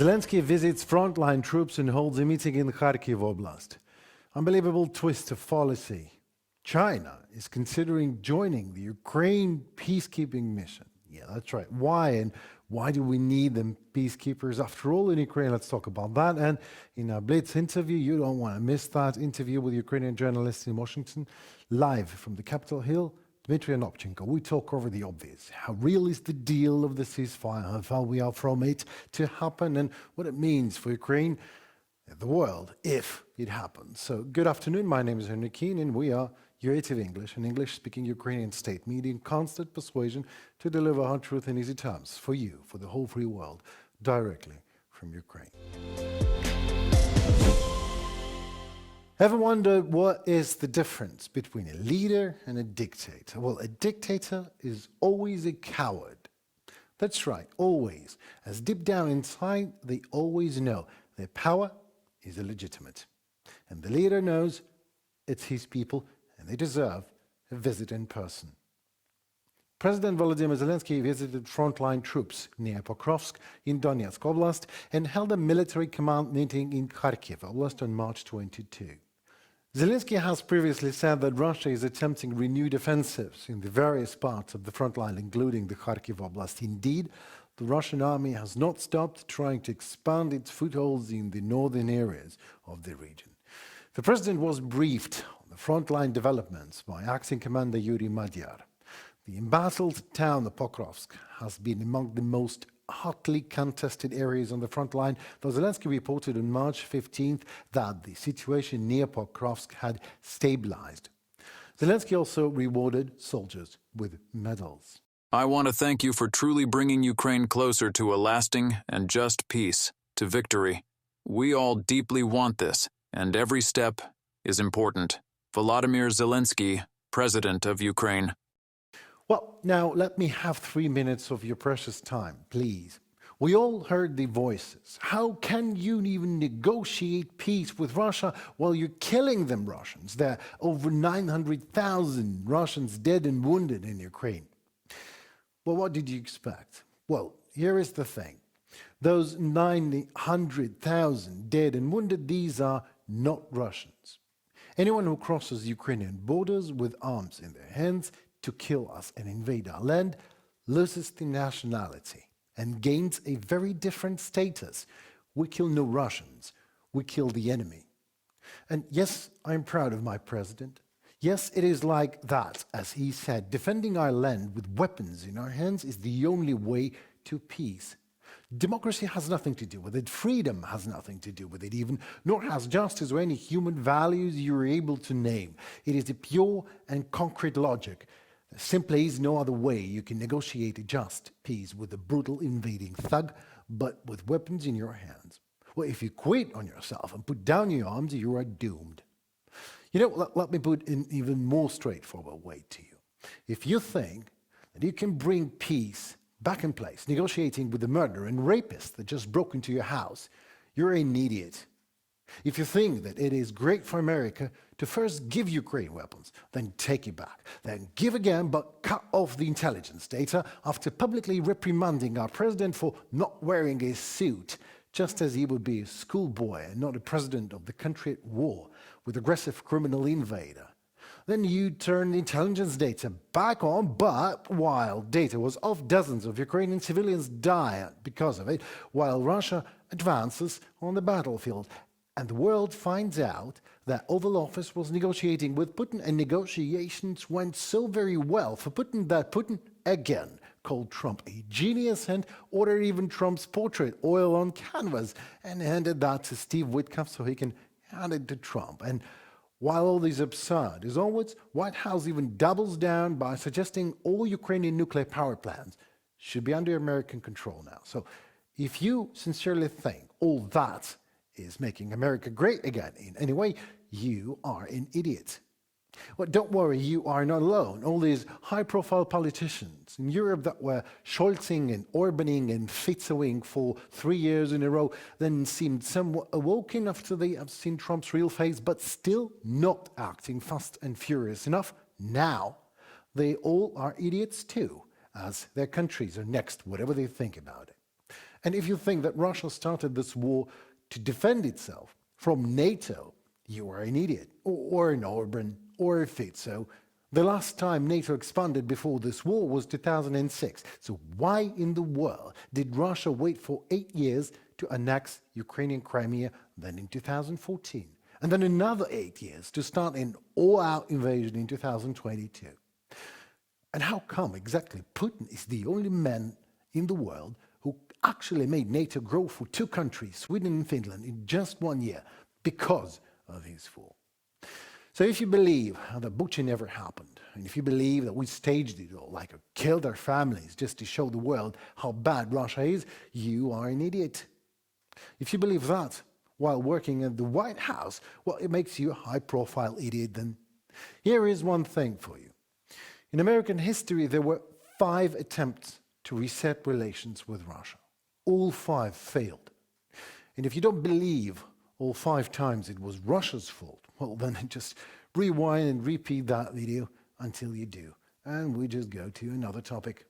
Zelensky visits frontline troops and holds a meeting in Kharkiv Oblast. Unbelievable twist of policy. China is considering joining the Ukraine peacekeeping mission. Yeah, that's right. Why? And why do we need them peacekeepers after all in Ukraine? Let's talk about that. And in our Blitz interview, you don't want to miss that interview with Ukrainian journalists in Washington, live from the Capitol Hill, Dmitry Anopchenko. We talk over the obvious. How real is the deal of the ceasefire? How far we are from it to happen, and what it means for Ukraine and the world if it happens. So, good afternoon. My name is Henry Keane, and we are UATV English, an English-speaking Ukrainian state media in constant persuasion to deliver hard truth in easy terms for you, for the whole free world, directly from Ukraine. Ever wonder what is the difference between a leader and a dictator? Well, a dictator is always a coward. That's right, always. As deep down inside, they always know their power is illegitimate. And the leader knows it's his people and they deserve a visit in person. President Volodymyr Zelensky visited frontline troops near Pokrovsk in Donetsk Oblast and held a military command meeting in Kharkiv Oblast on March 22. Zelensky has previously said that Russia is attempting renewed offensives in the various parts of the front line, including the Kharkiv Oblast. Indeed, the Russian army has not stopped trying to expand its footholds in the northern areas of the region. The president was briefed on the frontline developments by acting commander Yuri Magyar. The embattled town of Pokrovsk has been among the most hotly contested areas on the front line, though Zelensky reported on March 15th that the situation near Pokrovsk had stabilized. Zelensky also rewarded soldiers with medals. I want to thank you for truly bringing Ukraine closer to a lasting and just peace, to victory. We all deeply want this, and every step is important. Volodymyr Zelensky, President of Ukraine. Well, now let me have 3 minutes of your precious time, please. We all heard the voices. How can you even negotiate peace with Russia while you're killing them Russians? There are over 900,000 Russians dead and wounded in Ukraine. Well, what did you expect? Well, here is the thing. Those 900,000 dead and wounded, these are not Russians. Anyone who crosses Ukrainian borders with arms in their hands to kill us and invade our land loses the nationality and gains a very different status. We kill no Russians, we kill the enemy. And yes, I'm proud of my president. Yes, it is like that, as he said, defending our land with weapons in our hands is the only way to peace. Democracy has nothing to do with it, freedom has nothing to do with it even, nor has justice or any human values you're able to name. It is a pure and concrete logic. There simply is no other way you can negotiate a just peace with a brutal invading thug, but with weapons in your hands. Well, if you quit on yourself and put down your arms, you are doomed. You know, let me put an even more straightforward way to you. If you think that you can bring peace back in place, negotiating with the murderer and rapist that just broke into your house, you're an idiot. If you think that it is great for America to first give Ukraine weapons, then take it back, then give again but cut off the intelligence data after publicly reprimanding our president for not wearing a suit, just as he would be a schoolboy and not a president of the country at war with aggressive criminal invader. Then you turn the intelligence data back on, but while data was off, dozens of Ukrainian civilians died because of it, while Russia advances on the battlefield. And the world finds out that Oval Office was negotiating with Putin, and negotiations went so very well for Putin that Putin again called Trump a genius and ordered even Trump's portrait oil on canvas and handed that to Steve Witkoff so he can hand it to Trump. And while all this absurd is onwards, White House even doubles down by suggesting all Ukrainian nuclear power plants should be under American control now. So if you sincerely think all that is making America great again in any way, you are an idiot. Well, don't worry, you are not alone. All these high-profile politicians in Europe that were Scholzing and Orbaning and Fitzoing for 3 years in a row then seemed somewhat awoken after they have seen Trump's real face, but still not acting fast and furious enough. Now, they all are idiots too, as their countries are next, whatever they think about it. And if you think that Russia started this war to defend itself from NATO, you are an idiot, or an Orban, or a Fico. The last time NATO expanded before this war was 2006. So why in the world did Russia wait for 8 years to annex Ukrainian Crimea, then in 2014, and then another 8 years to start an all-out invasion in 2022? And how come exactly Putin is the only man in the world who actually made NATO grow for 2 countries, Sweden and Finland, in just 1 year because of his fall? So if you believe that Bucha never happened, and if you believe that we staged it all, like killed our families just to show the world how bad Russia is, you are an idiot. If you believe that while working at the White House, well, it makes you a high-profile idiot then. Here is one thing for you. In American history, there were 5 attempts to reset relations with Russia. All 5 failed. And if you don't believe all 5 times it was Russia's fault, well, then just rewind and repeat that video until you do. And we just go to another topic.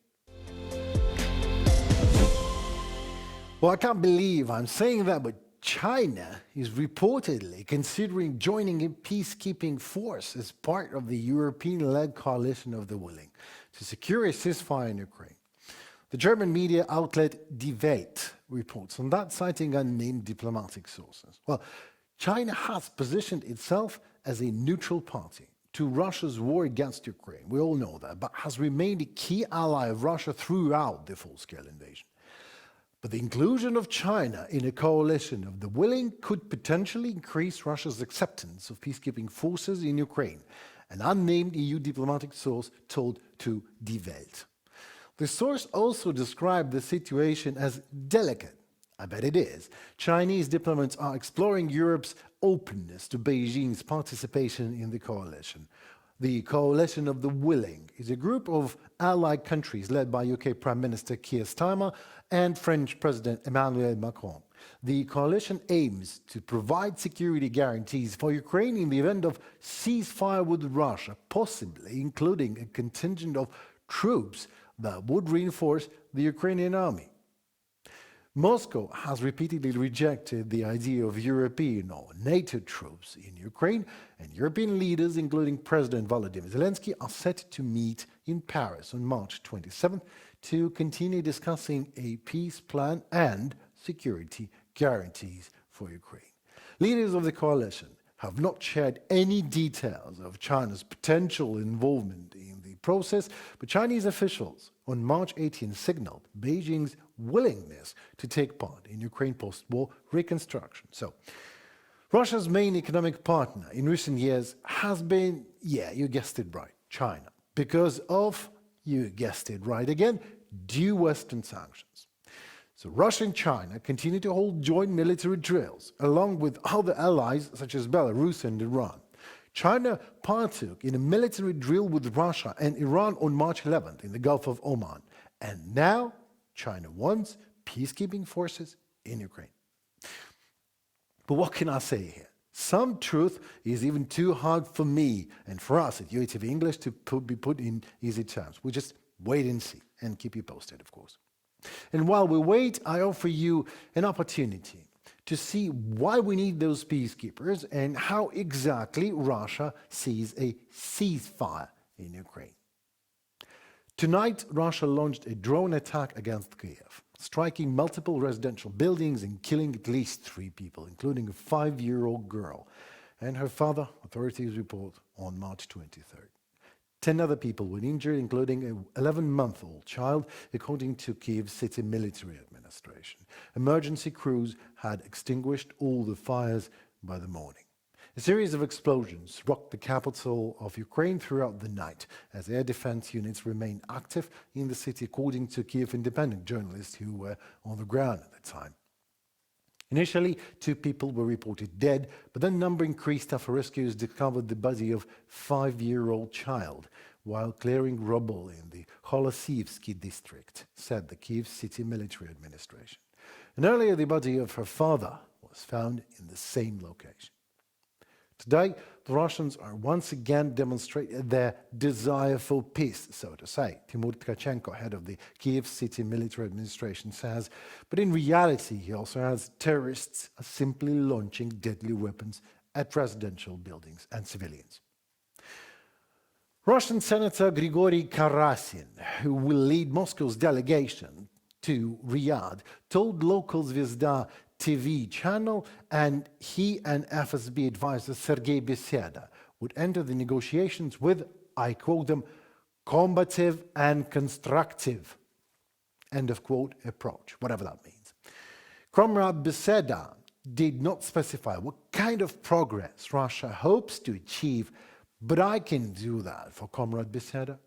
Well, I can't believe I'm saying that, but China is reportedly considering joining a peacekeeping force as part of the European-led coalition of the willing to secure a ceasefire in Ukraine. The German media outlet Die Welt reports on that, citing unnamed diplomatic sources. Well, China has positioned itself as a neutral party to Russia's war against Ukraine. We all know that, but has remained a key ally of Russia throughout the full-scale invasion. But the inclusion of China in a coalition of the willing could potentially increase Russia's acceptance of peacekeeping forces in Ukraine, an unnamed EU diplomatic source told to Die Welt. The source also described the situation as delicate. I bet it is. Chinese diplomats are exploring Europe's openness to Beijing's participation in the coalition. The Coalition of the Willing is a group of allied countries led by UK Prime Minister Keir Starmer and French President Emmanuel Macron. The coalition aims to provide security guarantees for Ukraine in the event of ceasefire with Russia, possibly including a contingent of troops that would reinforce the Ukrainian army. Moscow has repeatedly rejected the idea of European or NATO troops in Ukraine, and European leaders, including President Volodymyr Zelensky, are set to meet in Paris on March 27th to continue discussing a peace plan and security guarantees for Ukraine. Leaders of the coalition have not shared any details of China's potential involvement in the process, but Chinese officials on March 18 signaled Beijing's willingness to take part in Ukraine post-war reconstruction. So, Russia's main economic partner in recent years has been, yeah, you guessed it right, China, because of, you guessed it right again, due Western sanctions. So Russia and China continue to hold joint military drills, along with other allies such as Belarus and Iran. China partook in a military drill with Russia and Iran on March 11th in the Gulf of Oman. And now China wants peacekeeping forces in Ukraine. But what can I say here? Some truth is even too hard for me and for us at UATV English to be put in easy terms. We just wait and see and keep you posted, of course. And while we wait, I offer you an opportunity to see why we need those peacekeepers and how exactly Russia sees a ceasefire in Ukraine. Tonight, Russia launched a drone attack against Kyiv, striking multiple residential buildings and killing at least 3 people, including a 5-year-old girl and her father, authorities report, on March 23rd. 10 other people were injured, including an 11-month-old child, according to Kyiv City Military Administration. Emergency crews had extinguished all the fires by the morning. A series of explosions rocked the capital of Ukraine throughout the night, as air defense units remained active in the city, according to Kyiv Independent journalists who were on the ground at the time. Initially, 2 people were reported dead, but then number increased after rescuers discovered the body of a 5-year-old child while clearing rubble in the Holosivsky district, said the Kyiv City Military Administration. And earlier, the body of her father was found in the same location. Today, the Russians are once again demonstrating their desire for peace, so to say. Timur Tkachenko, head of the Kiev City Military Administration, says, but in reality, he also has terrorists simply launching deadly weapons at residential buildings and civilians. Russian Senator Grigory Karasin, who will lead Moscow's delegation to Riyadh, told local Zvezda TV channel and he and FSB advisor Sergei Beseda would enter the negotiations with, I quote them, combative and constructive, end of quote, approach, whatever that means. Comrade Beseda did not specify what kind of progress Russia hopes to achieve, but I can do that for Comrade Beseda.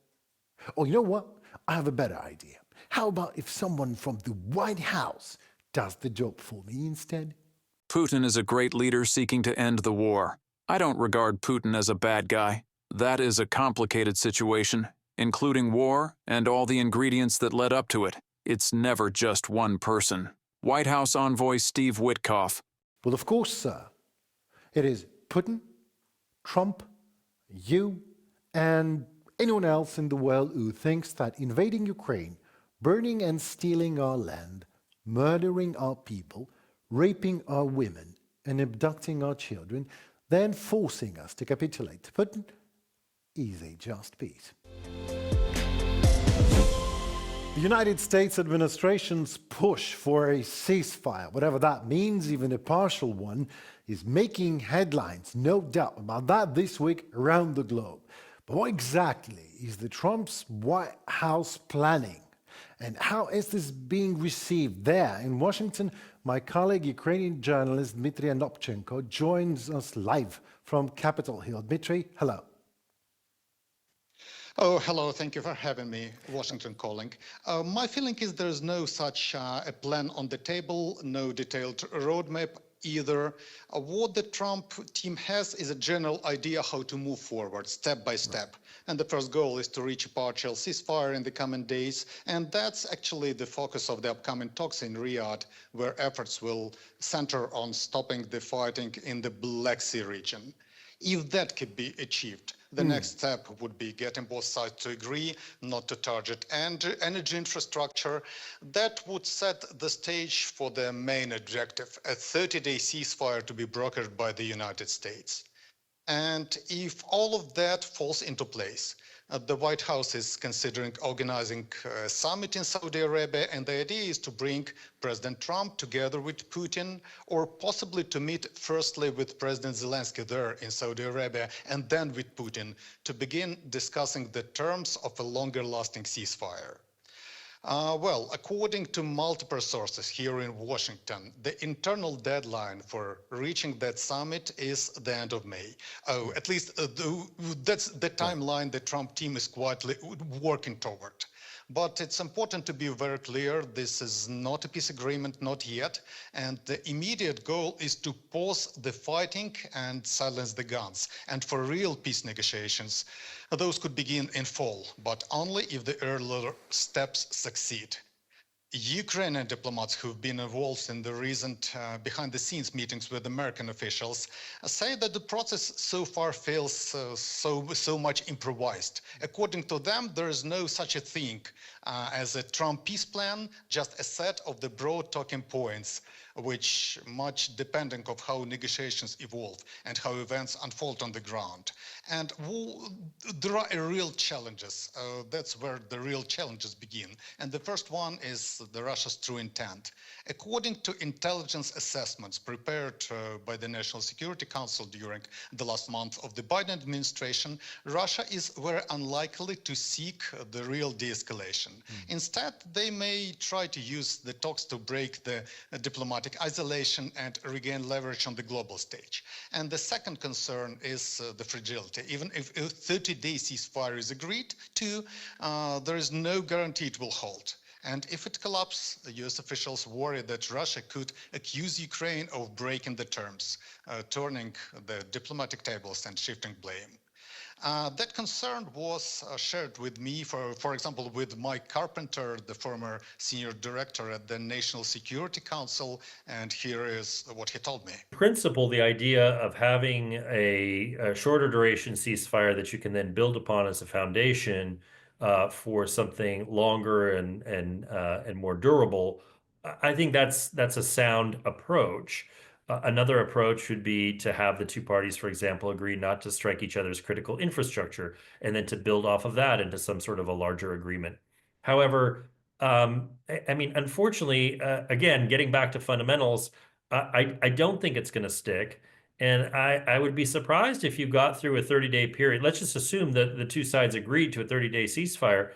Or you know what? I have a better idea. How about if someone from the White House does the job for me instead? Putin is a great leader seeking to end the war. I don't regard Putin as a bad guy. That is a complicated situation, including war and all the ingredients that led up to it. It's never just one person. White House envoy Steve Witkoff. Well, of course, sir. It is Putin, Trump, you, and anyone else in the world who thinks that invading Ukraine, burning and stealing our land, murdering our people, raping our women, and abducting our children, then forcing us to capitulate to Putin is a just peace. The United States administration's push for a ceasefire, whatever that means, even a partial one, is making headlines, no doubt about that, this week around the globe. But what exactly is the Trump's White House planning? And how is this being received there in Washington? My colleague, Ukrainian journalist Dmitry Anopchenko, joins us live from Capitol Hill. Dmitry, hello. Oh, hello. Thank you for having me. Washington calling. My feeling is there is no such a plan on the table, no detailed roadmap either. What the Trump team has is a general idea how to move forward step by step. And the first goal is to reach a partial ceasefire in the coming days. And that's actually the focus of the upcoming talks in Riyadh, where efforts will center on stopping the fighting in the Black Sea region. If that could be achieved, the next step would be getting both sides to agree not to target energy infrastructure. That would set the stage for the main objective, a 30-day ceasefire to be brokered by the United States. And if all of that falls into place, the White House is considering organizing a summit in Saudi Arabia, and the idea is to bring President Trump together with Putin, or possibly to meet firstly with President Zelensky there in Saudi Arabia, and then with Putin to begin discussing the terms of a longer-lasting ceasefire. Well, according to multiple sources here in Washington, the internal deadline for reaching that summit is the end of May. Oh, at least that's the timeline the Trump team is quietly working toward. But it's important to be very clear, this is not a peace agreement, not yet. And the immediate goal is to pause the fighting and silence the guns. And for real peace negotiations, those could begin in fall, but only if the earlier steps succeed. Ukrainian diplomats who've been involved in the recent behind-the-scenes meetings with American officials say that the process so far feels so much improvised. According to them, there is no such a thing as a Trump peace plan, just a set of the broad talking points, which much depending on how negotiations evolve and how events unfold on the ground. And there are real challenges. That's where the real challenges begin. And the first one is Russia's true intent. According to intelligence assessments prepared by the National Security Council during the last month of the Biden administration, Russia is very unlikely to seek the real de-escalation. Instead, they may try to use the talks to break the diplomatic isolation and regain leverage on the global stage. And the second concern is the fragility. Even if a 30-day ceasefire is agreed to, there is no guarantee it will hold. And if it collapses, the US officials worry that Russia could accuse Ukraine of breaking the terms, turning the diplomatic tables and shifting blame. That concern was shared with me, for example, with Mike Carpenter, the former senior director at the National Security Council, and here is what he told me. In principle, the idea of having a shorter duration ceasefire that you can then build upon as a foundation for something longer and more durable, I think that's a sound approach. Another approach would be to have the two parties, for example, agree not to strike each other's critical infrastructure, and then to build off of that into some sort of a larger agreement. However, I mean, unfortunately, again, getting back to fundamentals, I don't think it's going to stick. And I would be surprised if you got through a 30-day period. Let's just assume that the two sides agreed to a 30-day ceasefire.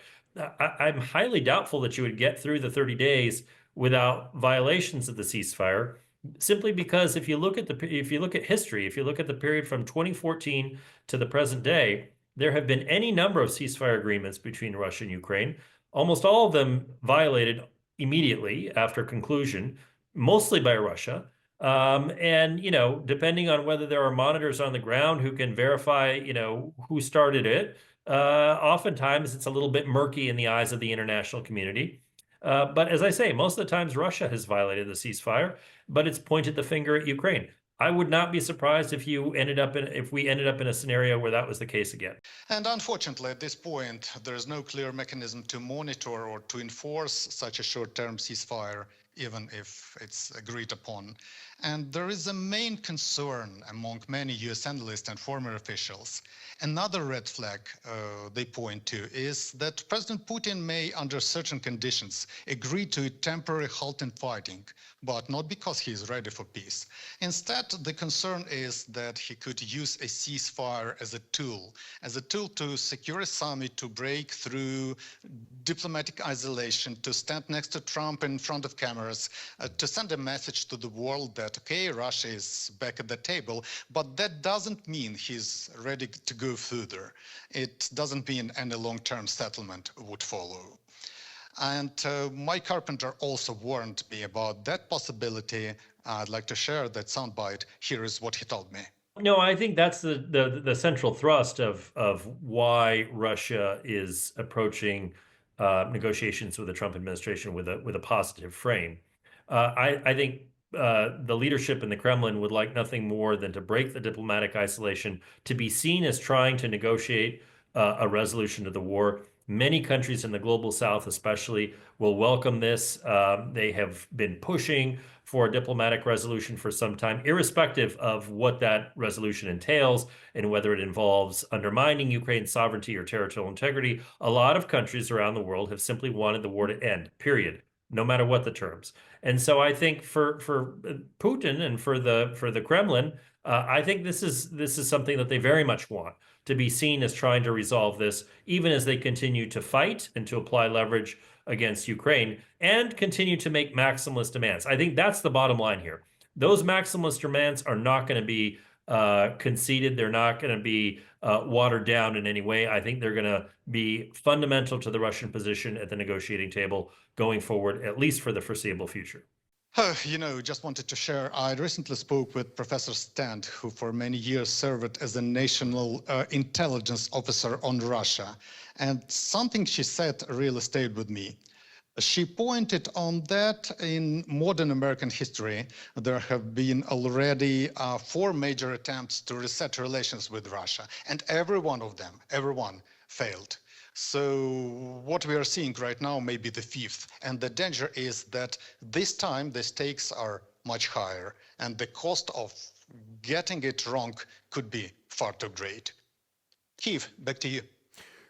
I'm highly doubtful that you would get through the 30 days without violations of the ceasefire, simply because if you look at history, if you look at the period from 2014 to the present day, there have been any number of ceasefire agreements between Russia and Ukraine. Almost all of them violated immediately after conclusion, mostly by Russia. And, you know, depending on whether there are monitors on the ground who can verify, you know, who started it, oftentimes it's a little bit murky in the eyes of the international community. But as I say, most of the times Russia has violated the ceasefire, but it's pointed the finger at Ukraine. I would not be surprised if we ended up in a scenario where that was the case again. And unfortunately, at this point, there is no clear mechanism to monitor or to enforce such a short-term ceasefire, even if it's agreed upon. And there is a main concern among many US analysts and former officials. Another red flag they point to is that President Putin may, under certain conditions, agree to a temporary halt in fighting, but not because he is ready for peace. Instead, the concern is that he could use a ceasefire as a tool to secure a summit, to break through diplomatic isolation, to stand next to Trump in front of cameras, to send a message to the world that, okay, Russia is back at the table, but that doesn't mean he's ready to go further. It doesn't mean any long-term settlement would follow. And Mike Carpenter also warned me about that possibility. I'd like to share that soundbite. Here is what he told me. No, I think that's the central thrust of why Russia is approaching negotiations with the Trump administration with a positive frame. I think the leadership in the Kremlin would like nothing more than to break the diplomatic isolation, to be seen as trying to negotiate a resolution to the war. Many countries in the global south especially will welcome this. They have been pushing for a diplomatic resolution for some time, irrespective of what that resolution entails and whether it involves undermining Ukraine's sovereignty or territorial integrity. A lot of countries around the world have simply wanted the war to end, period, no matter what the terms. And so I think for Putin and for the Kremlin, I think this is something that they very much want, to be seen as trying to resolve this, even as they continue to fight and to apply leverage against Ukraine and continue to make maximalist demands. I think that's the bottom line here. Those maximalist demands are not going to be conceded. They're not going to be watered down in any way. I think they're going to be fundamental to the Russian position at the negotiating table going forward, at least for the foreseeable future. You know, just wanted to share, I recently spoke with Professor Stant, who for many years served as a national intelligence officer on Russia. And something she said really stayed with me. She pointed on that in modern American history, there have been already 4 major attempts to reset relations with Russia, and every one of them, failed. So what we are seeing right now may be the 5th, and the danger is that this time the stakes are much higher, and the cost of getting it wrong could be far too great. Kiev, back to you.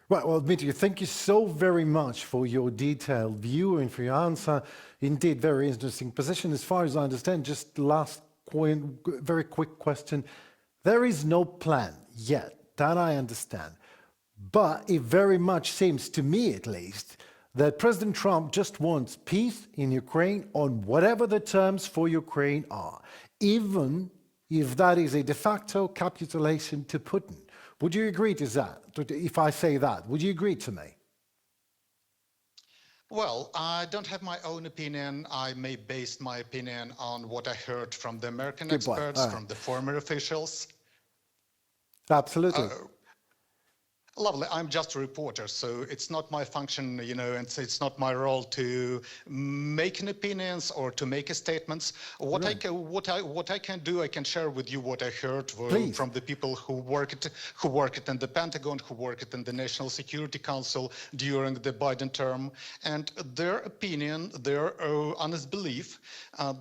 Right, well, Dmitry, thank you so very much for your detailed view and for your answer. Indeed, very interesting position. As far as I understand, just last very quick question. There is no plan yet, that I understand. But it very much seems, to me at least, that President Trump just wants peace in Ukraine on whatever the terms for Ukraine are, even if that is a de facto capitulation to Putin. Would you agree to that? If I say that, would you agree to me? Well, I don't have my own opinion. I may base my opinion on what I heard from the American experts, from the former officials. Absolutely. Lovely. I'm just a reporter, so it's not my function, and it's not my role to make an opinions or to make a statements. What Right. what I can do, I can share with you what I heard Please. from the people who work it in the Pentagon, who work it in the National Security Council during the Biden term, and their opinion, their honest belief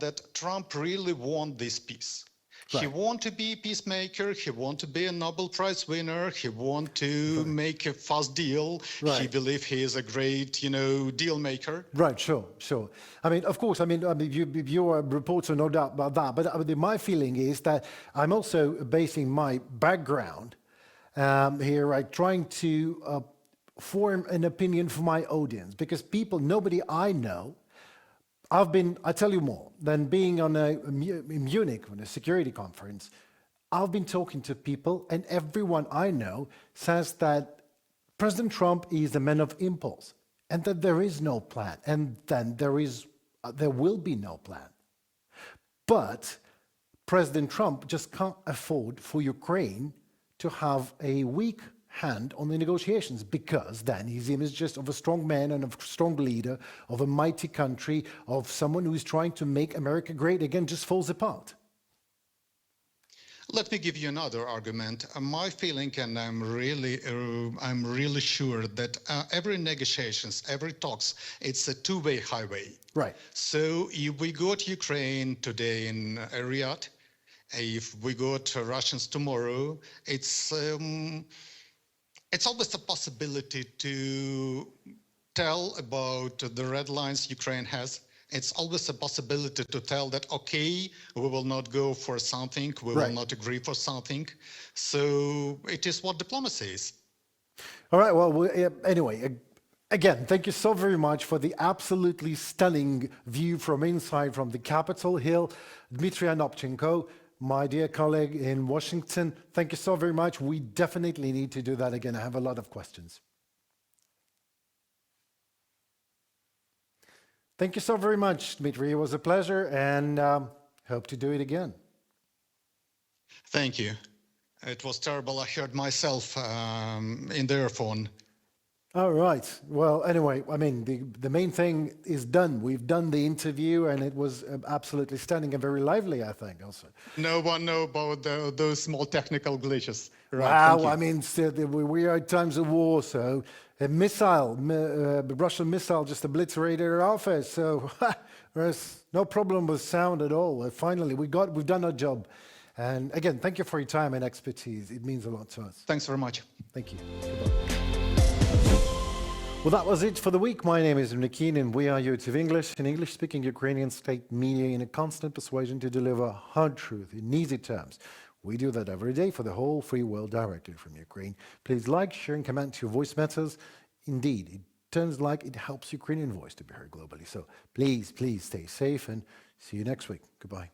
that Trump really won this peace. He Right. want to be a peacemaker. He want to be a Nobel Prize winner. He want to make a fast deal. He Right. believe he is a great, deal maker. Right, sure. I mean, of course, you are a reporter, no doubt about that. But my feeling is that I'm also basing my background here, right, trying to form an opinion for my audience. Because nobody I know, I tell you more, than being in Munich on a security conference, I've been talking to people, and everyone I know says that President Trump is a man of impulse, and that there is no plan, and then there will be no plan. But President Trump just can't afford for Ukraine to have a weak hand on the negotiations, because then his image just of a strong man and a strong leader of a mighty country, of someone who is trying to make America great again, just falls apart. Let me give you another argument. My feeling, and I'm really sure that every negotiations, every talks, it's a two-way highway. Right. So if we got Ukraine today in Riyadh, if we got Russians tomorrow, it's always a possibility to tell about the red lines Ukraine has. It's always a possibility to tell that, okay, we will not go for something, we will not agree for something. So it is what diplomacy is. All right, well, anyway, again, thank you so very much for the absolutely stunning view from inside, from the Capitol Hill. Dmitry Anopchenko, my dear colleague in Washington, thank you so very much. We definitely need to do that again. I have a lot of questions. Thank you so very much, Dmitry. It was a pleasure, and hope to do it again. Thank you. It was terrible. I heard myself in the earphone. All right. Well, anyway, I mean, the main thing is done. We've done the interview, and it was absolutely stunning and very lively, I think, also. No one know about those small technical glitches. Right, Wow, I mean, we are at times of war, so a Russian missile just obliterated our office. So there's no problem with sound at all. Finally, we've done our job. And again, thank you for your time and expertise. It means a lot to us. Thanks very much. Thank you. Goodbye. Well, that was it for the week. My name is Nikin, and we are UATV English, an English-speaking Ukrainian state media in a constant persuasion to deliver hard truth in easy terms. We do that every day for the whole free world directly from Ukraine. Please like, share, and comment. Your voice matters. Indeed, it turns like it helps Ukrainian voice to be heard globally. So please stay safe, and see you next week. Goodbye.